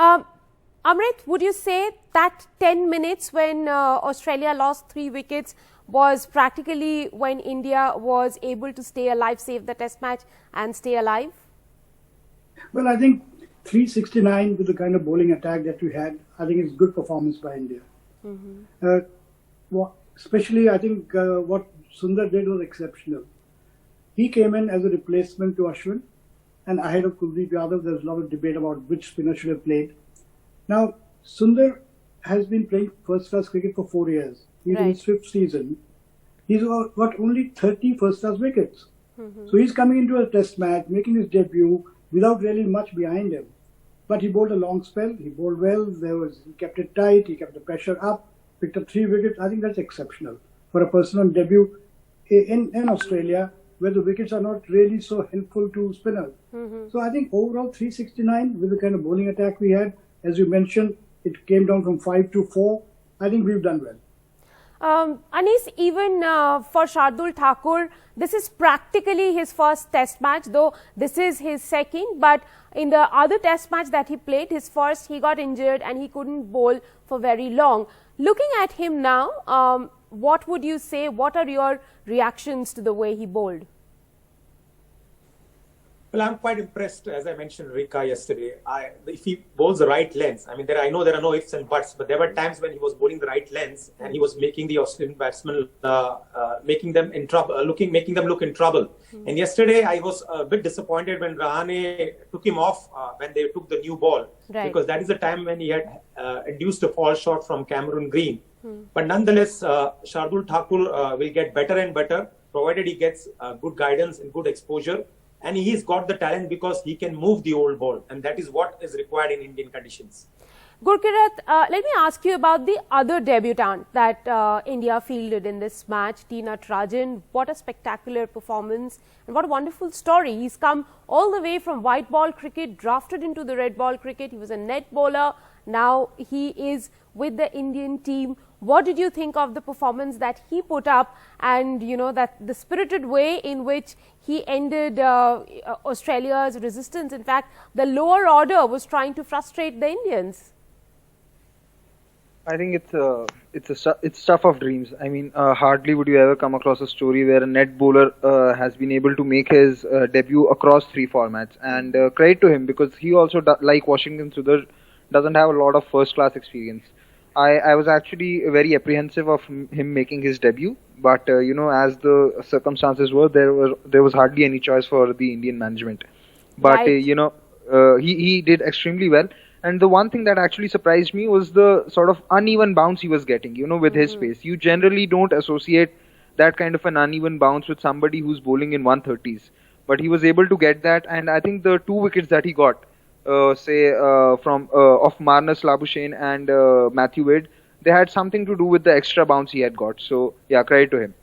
Um, Amrit, would you say that 10 minutes when Australia lost 3 wickets was practically when India was able to stay alive, save the test match and stay alive? Well, I think 369 with the kind of bowling attack that we had, I think it's good performance by India. Especially, I think what Sundar did was exceptional. He came in as a replacement to Ashwin, and ahead of Kuldeep Yadav. There's a lot of debate about which spinner should have played. Now, Sundar has been playing first-class cricket for 4 years. He's in his 5th season. He's got only 30 first-class wickets. So he's coming into a test match, making his debut without really much behind him. But he bowled a long spell. He bowled well. He kept it tight. He kept the pressure up. Picked up 3 wickets. I think that's exceptional for a person on debut in Australia, where the wickets are not really so helpful to spinners. So I think overall 369 with the kind of bowling attack we had, as you mentioned, it came down from 5 to 4. I think we've done well. Anis, even for Shardul Thakur, this is practically his first test match, though this is his second. But in the other test match that he played, his first, he got injured and he couldn't bowl for very long. Looking at him now, what would you say? What are your reactions to the way he bowled? Well, I'm quite impressed, as I mentioned, Rika, yesterday. If he bowls the right lengths, I mean, I know there are no ifs and buts, but there were times when he was bowling the right lengths and he was making the Australian batsmen, making them in trouble, making them look in trouble. And yesterday, I was a bit disappointed when Rahane took him off when they took the new ball, because that is the time when he had induced a fall shot from Cameron Green. But nonetheless, Shardul Thakur will get better and better, provided he gets good guidance and good exposure. And he's got the talent because he can move the old ball, and that is what is required in Indian conditions. Gurkirat, let me ask you about the other debutant that India fielded in this match, Natarajan. What a spectacular performance and what a wonderful story. He's come all the way from white ball cricket, drafted into the red ball cricket. He was a net bowler. Now he is with the Indian team. What did you think of the performance that he put up, and that the spirited way in which he ended Australia's resistance? In fact, the lower order was trying to frustrate the Indians. I think it's stuff of dreams. I mean, hardly would you ever come across a story where a net bowler has been able to make his debut across 3 formats. And credit to him, because he also, like Washington Sundar, doesn't have a lot of first-class experience. I was actually very apprehensive of him making his debut, but as the circumstances were, there was hardly any choice for the Indian management. But he did extremely well. And the one thing that actually surprised me was the sort of uneven bounce he was getting, with his pace. You generally don't associate that kind of an uneven bounce with somebody who's bowling in 130s. But he was able to get that, and I think the 2 wickets that he got, of Marnus Labuschagne and Matthew Wade, they had something to do with the extra bounce he had got. So, yeah, credit to him.